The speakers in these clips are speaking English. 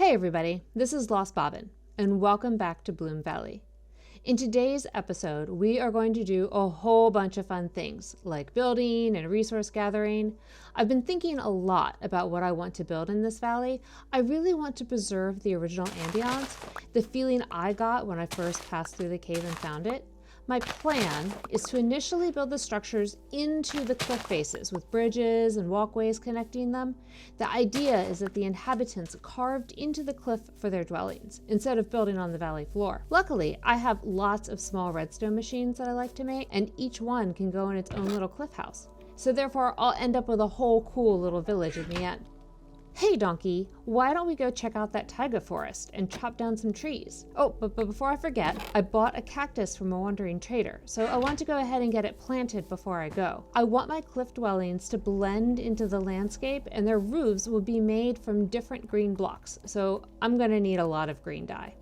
Hey everybody, this is Lost Bobbin, and welcome back to Bloom Valley. In today's episode, we are going to do a whole bunch of fun things, like building and resource gathering. I've been thinking a lot about what I want to build in this valley. I really want to preserve the original ambiance, the feeling I got when I first passed through the cave and found it. My plan is to initially build the structures into the cliff faces with bridges and walkways connecting them. The idea is that the inhabitants carved into the cliff for their dwellings, instead of building on the valley floor. Luckily, I have lots of small redstone machines that I like to make, and each one can go in its own little cliff house. So therefore, I'll end up with a whole cool little village in the end. Hey donkey, why don't we go check out that taiga forest and chop down some trees? Oh, but before I forget, I bought a cactus from a wandering trader, so I want to go ahead and get it planted before I go. I want my cliff dwellings to blend into the landscape, and their roofs will be made from different green blocks, so I'm gonna need a lot of green dye.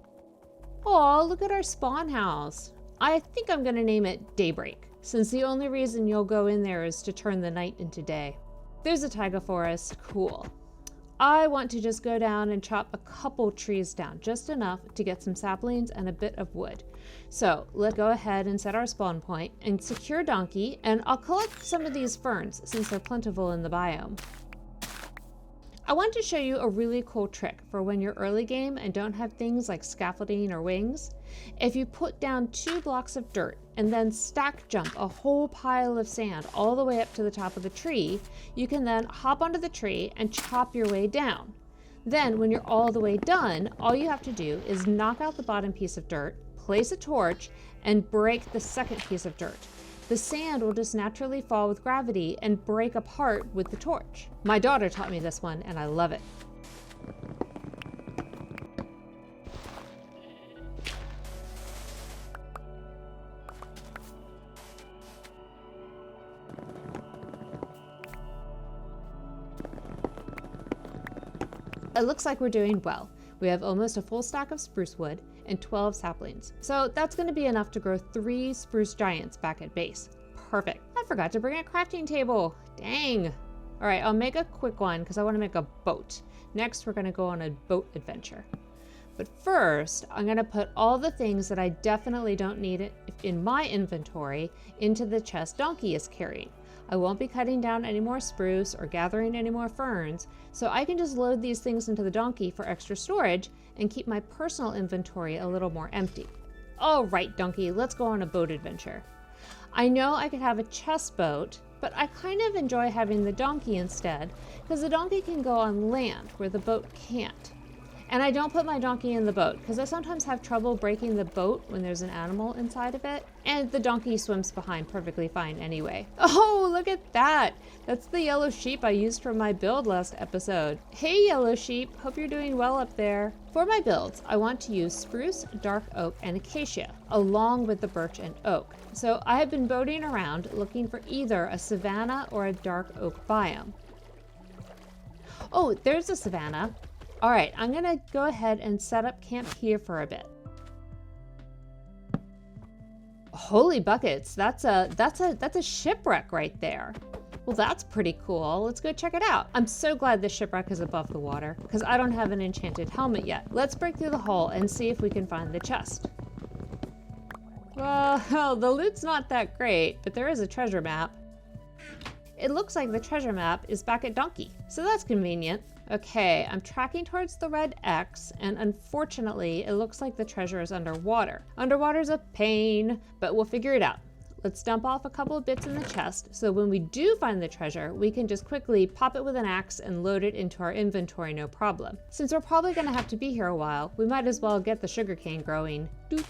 Oh, look at our spawn house. I think I'm gonna name it Daybreak, since the only reason you'll go in there is to turn the night into day. There's a taiga forest, cool. I want to just go down and chop a couple trees down, just enough to get some saplings and a bit of wood. So let's go ahead and set our spawn point and secure donkey, and I'll collect some of these ferns since they're plentiful in the biome. I want to show you a really cool trick for when you're early game and don't have things like scaffolding or wings. If you put down 2 blocks of dirt and then stack jump a whole pile of sand all the way up to the top of the tree, you can then hop onto the tree and chop your way down. Then when you're all the way done, all you have to do is knock out the bottom piece of dirt, place a torch, and break the second piece of dirt. The sand will just naturally fall with gravity and break apart with the torch. My daughter taught me this one, and I love it. It looks like we're doing well. We have almost a full stack of spruce wood and 12 saplings. So that's going to be enough to grow 3 spruce giants back at base. Perfect. I forgot to bring a crafting table. Dang. All right, I'll make a quick one because I want to make a boat. Next, we're going to go on a boat adventure. But first, I'm going to put all the things that I definitely don't need in my inventory into the chest donkey is carrying. I won't be cutting down any more spruce or gathering any more ferns, so I can just load these things into the donkey for extra storage and keep my personal inventory a little more empty. All right, donkey, let's go on a boat adventure. I know I could have a chest boat, but I kind of enjoy having the donkey instead, because the donkey can go on land where the boat can't. And I don't put my donkey in the boat because I sometimes have trouble breaking the boat when there's an animal inside of it, and the donkey swims behind perfectly fine anyway. Oh, look at that! That's the yellow sheep I used for my build last episode. Hey yellow sheep, hope you're doing well up there. For my builds, I want to use spruce, dark oak, and acacia, along with the birch and oak. So I have been boating around looking for either a savanna or a dark oak biome. Oh, there's a savanna. All right, I'm gonna go ahead and set up camp here for a bit. Holy buckets, that's a shipwreck right there. Well, that's pretty cool. Let's go check it out. I'm so glad the shipwreck is above the water because I don't have an enchanted helmet yet. Let's break through the hole and see if we can find the chest. Well, the loot's not that great, but there is a treasure map. It looks like the treasure map is back at Donkey, so that's convenient. Okay, I'm tracking towards the red X, and unfortunately, it looks like the treasure is underwater. Underwater's a pain, but we'll figure it out. Let's dump off a couple of bits in the chest, so when we do find the treasure, we can just quickly pop it with an axe and load it into our inventory no problem. Since we're probably gonna have to be here a while, we might as well get the sugarcane growing. Doop,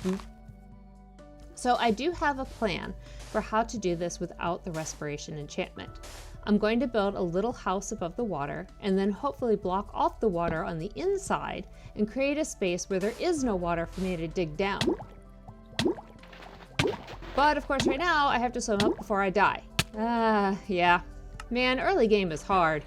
doop. So I do have a plan for how to do this without the respiration enchantment. I'm going to build a little house above the water and then hopefully block off the water on the inside and create a space where there is no water for me to dig down. But of course right now I have to swim up before I die. Yeah. Man, early game is hard.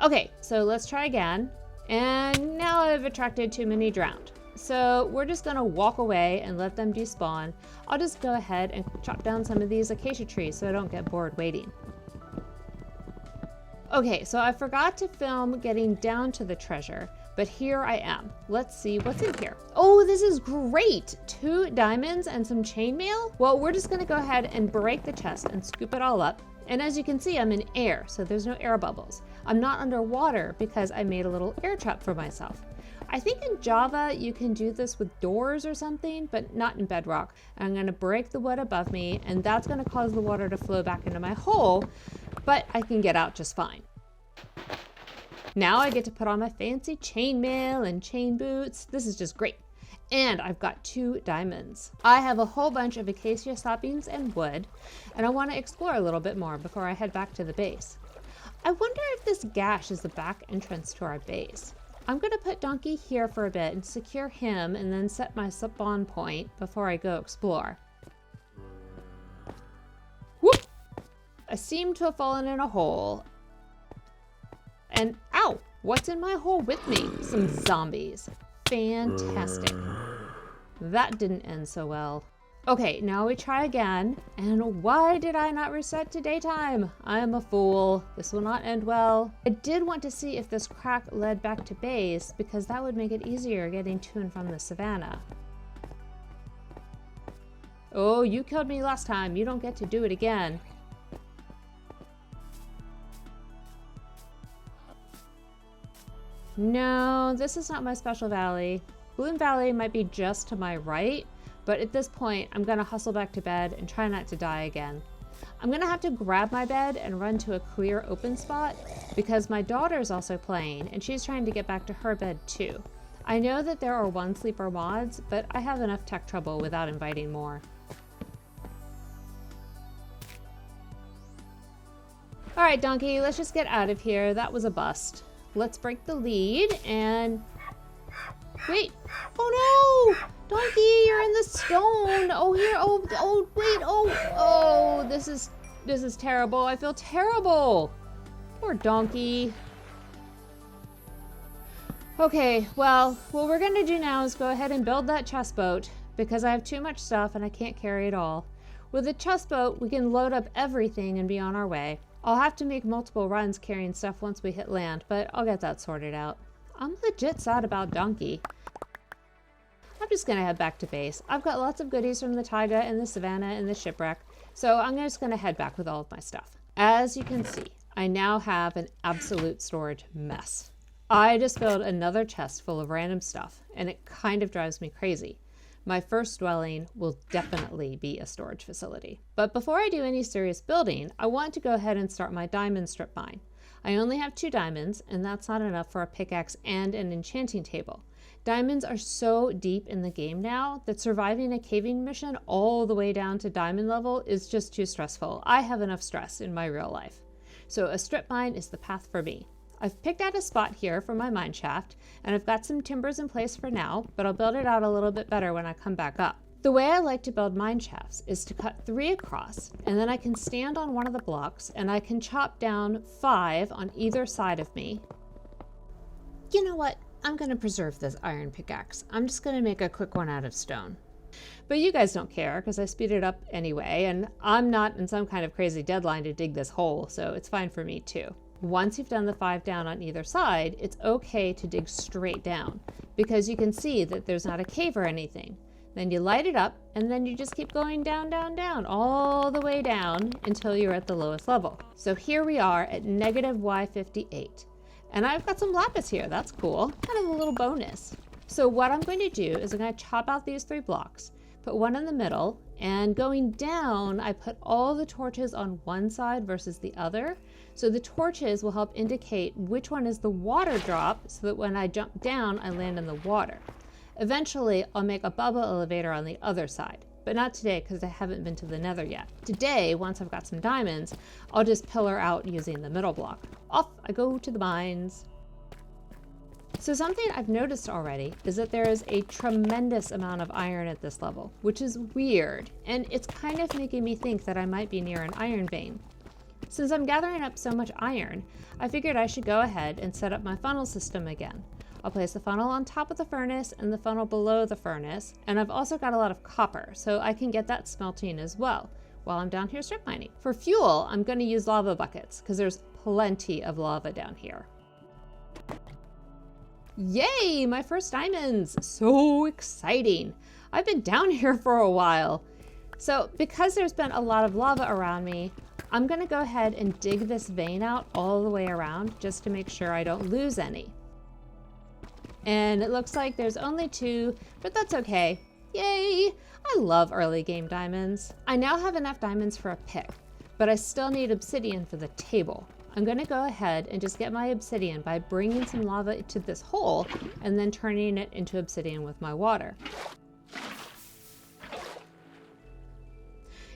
Okay, so let's try again. And now I've attracted too many drowned. So we're just gonna walk away and let them despawn. I'll just go ahead and chop down some of these acacia trees so I don't get bored waiting. Okay, so I forgot to film getting down to the treasure, but here I am. Let's see what's in here. Oh, this is great. 2 diamonds and some chainmail. Well, we're just gonna go ahead and break the chest and scoop it all up. And as you can see, I'm in air, so there's no air bubbles. I'm not underwater because I made a little air trap for myself. I think in Java you can do this with doors or something, but not in Bedrock. I'm gonna break the wood above me, and that's gonna cause the water to flow back into my hole, but I can get out just fine. Now I get to put on my fancy chainmail and chain boots. This is just great. And I've got 2 diamonds. I have a whole bunch of acacia saplings and wood, and I want to explore a little bit more before I head back to the base. I wonder if this gash is the back entrance to our base. I'm going to put Donkey here for a bit and secure him and then set my spawn point before I go explore. Whoop! I seem to have fallen in a hole. And ow! What's in my hole with me? Some zombies. Fantastic. That didn't end so well. Okay, now we try again. And why did I not reset to daytime? I'm a fool. This will not end well. I did want to see if this crack led back to base because that would make it easier getting to and from the savannah. Oh, you killed me last time. You don't get to do it again. No, this is not my special valley. Bloom Valley might be just to my right, but at this point, I'm gonna hustle back to bed and try not to die again. I'm gonna have to grab my bed and run to a clear open spot because my daughter's also playing and she's trying to get back to her bed too. I know that there are 1 sleeper mods, but I have enough tech trouble without inviting more. All right, Donkey, let's just get out of here. That was a bust. Let's break the lead and wait. Oh no! Donkey, you're in the stone. Oh here. Oh wait. Oh, this is terrible. I feel terrible. Poor Donkey. Okay, well, what we're gonna do now is go ahead and build that chest boat because I have too much stuff and I can't carry it all. With a chest boat, we can load up everything and be on our way. I'll have to make multiple runs carrying stuff once we hit land, but I'll get that sorted out. I'm legit sad about Donkey. I'm just gonna head back to base. I've got lots of goodies from the taiga and the savannah and the shipwreck, so I'm just gonna head back with all of my stuff. As you can see, I now have an absolute storage mess. I just filled another chest full of random stuff, and it kind of drives me crazy. My first dwelling will definitely be a storage facility. But before I do any serious building, I want to go ahead and start my diamond strip mine. I only have 2 diamonds, and that's not enough for a pickaxe and an enchanting table. Diamonds are so deep in the game now that surviving a caving mission all the way down to diamond level is just too stressful. I have enough stress in my real life. So a strip mine is the path for me. I've picked out a spot here for my mine shaft, and I've got some timbers in place for now, but I'll build it out a little bit better when I come back up. The way I like to build mine shafts is to cut 3 across, and then I can stand on one of the blocks, and I can chop down 5 on either side of me. You know what? I'm gonna preserve this iron pickaxe. I'm just gonna make a quick one out of stone. But you guys don't care, because I speed it up anyway, and I'm not in some kind of crazy deadline to dig this hole, so it's fine for me too. Once you've done the 5 down on either side, it's okay to dig straight down because you can see that there's not a cave or anything. Then you light it up and then you just keep going down, down, down, all the way down until you're at the lowest level. So here we are at negative Y58. And I've got some lapis here, that's cool, kind of a little bonus. So what I'm going to do is I'm going to chop out these 3 blocks, put one in the middle, and going down, I put all the torches on one side versus the other. So the torches will help indicate which one is the water drop so that when I jump down, I land in the water. Eventually, I'll make a bubble elevator on the other side, but not today because I haven't been to the nether yet. Today, once I've got some diamonds, I'll just pillar out using the middle block. Off I go to the mines. So something I've noticed already is that there is a tremendous amount of iron at this level, which is weird, and it's kind of making me think that I might be near an iron vein. Since I'm gathering up so much iron, I figured I should go ahead and set up my funnel system again. I'll place the funnel on top of the furnace and the funnel below the furnace, and I've also got a lot of copper, so I can get that smelting as well, while I'm down here strip mining. For fuel, I'm going to use lava buckets because there's plenty of lava down here. Yay, my first diamonds! So exciting. I've been down here for a while. So because there's been a lot of lava around me, I'm going to go ahead and dig this vein out all the way around just to make sure I don't lose any. And it looks like there's only 2, but that's okay. Yay! I love early game diamonds. I now have enough diamonds for a pick, but I still need obsidian for the table. I'm going to go ahead and just get my obsidian by bringing some lava to this hole and then turning it into obsidian with my water.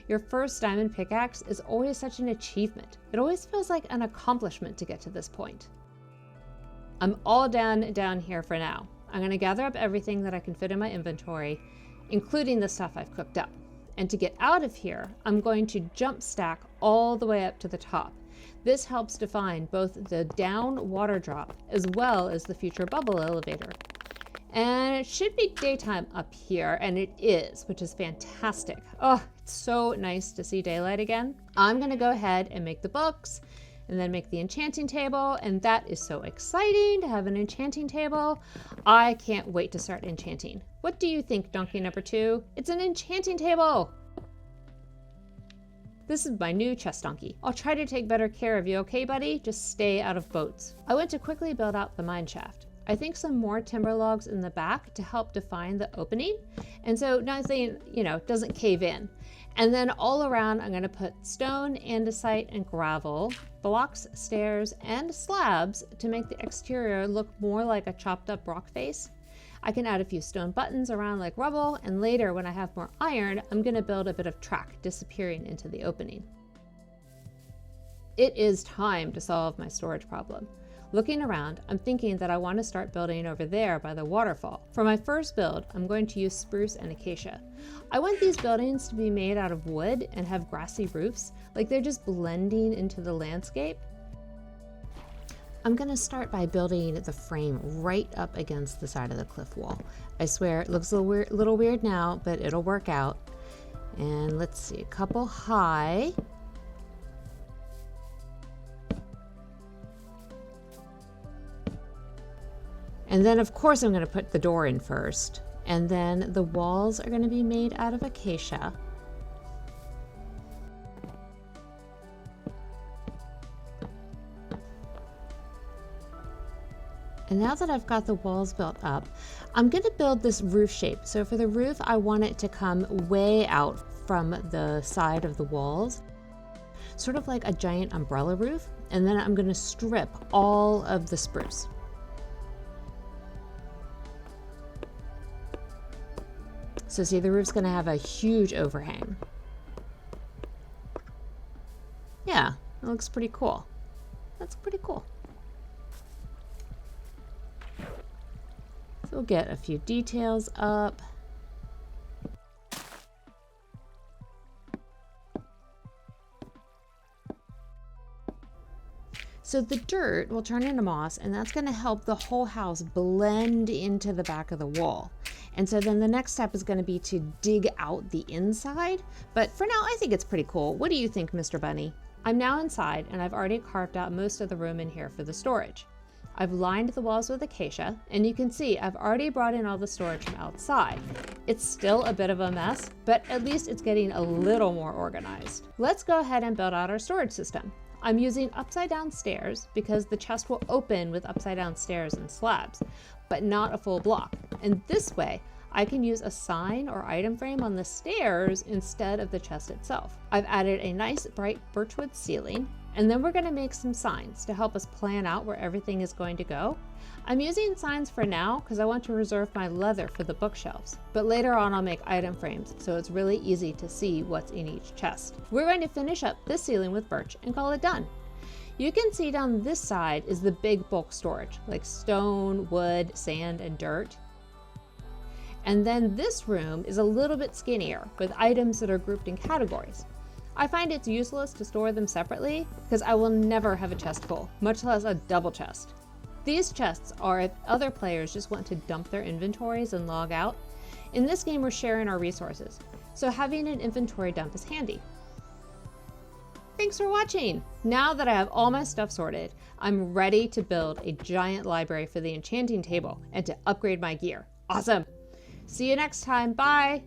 Your first diamond pickaxe is always such an achievement. It always feels like an accomplishment to get to this point. I'm all done down here for now. I'm going to gather up everything that I can fit in my inventory, including the stuff I've cooked up. And to get out of here, I'm going to jump stack all the way up to the top. This helps define both the down water drop as well as the future bubble elevator. And it should be daytime up here, and it is, which is fantastic. Oh, it's so nice to see daylight again. I'm going to go ahead and make the books and then make the enchanting table, and that is so exciting to have an enchanting table. I can't wait to start enchanting. What do you think, donkey number 2? It's an enchanting table! This is my new chest donkey. I'll try to take better care of you, okay, buddy? Just stay out of boats. I went to quickly build out the mine shaft. I think some more timber logs in the back to help define the opening. And so nothing, doesn't cave in. And then all around, I'm going to put stone, andesite, and gravel, blocks, stairs, and slabs to make the exterior look more like a chopped up rock face. I can add a few stone buttons around like rubble, and later when I have more iron, I'm going to build a bit of track disappearing into the opening. It is time to solve my storage problem. Looking around, I'm thinking that I want to start building over there by the waterfall. For my first build, I'm going to use spruce and acacia. I want these buildings to be made out of wood and have grassy roofs, like they're just blending into the landscape. I'm going to start by building the frame right up against the side of the cliff wall. I swear it looks a little weird now, but it'll work out. And let's see, a couple high. And then of course I'm going to put the door in first. And then the walls are going to be made out of acacia. And now that I've got the walls built up, I'm going to build this roof shape. So for the roof, I want it to come way out from the side of the walls, sort of like a giant umbrella roof. And then I'm going to strip all of the spruce. So see, the roof's going to have a huge overhang. Yeah, it looks pretty cool. That's pretty cool. So we'll get a few details up. So the dirt will turn into moss, and that's going to help the whole house blend into the back of the wall. And so then the next step is going to be to dig out the inside. But for now, I think it's pretty cool. What do you think, Mr. Bunny? I'm now inside, and I've already carved out most of the room in here for the storage. I've lined the walls with acacia, and you can see I've already brought in all the storage from outside. It's still a bit of a mess, but at least it's getting a little more organized. Let's go ahead and build out our storage system. I'm using upside down stairs because the chest will open with upside down stairs and slabs, but not a full block. And this way, I can use a sign or item frame on the stairs instead of the chest itself. I've added a nice bright birchwood ceiling, and then we're going to make some signs to help us plan out where everything is going to go. I'm using signs for now because I want to reserve my leather for the bookshelves, but later on I'll make item frames so it's really easy to see what's in each chest. We're going to finish up this ceiling with birch and call it done. You can see down this side is the big bulk storage, like stone, wood, sand, and dirt. And then this room is a little bit skinnier with items that are grouped in categories. I find it's useless to store them separately because I will never have a chest full, much less a double chest. These chests are if other players just want to dump their inventories and log out. In this game, we're sharing our resources, so having an inventory dump is handy. Thanks for watching! Now that I have all my stuff sorted, I'm ready to build a giant library for the enchanting table and to upgrade my gear. Awesome! See you next time. Bye!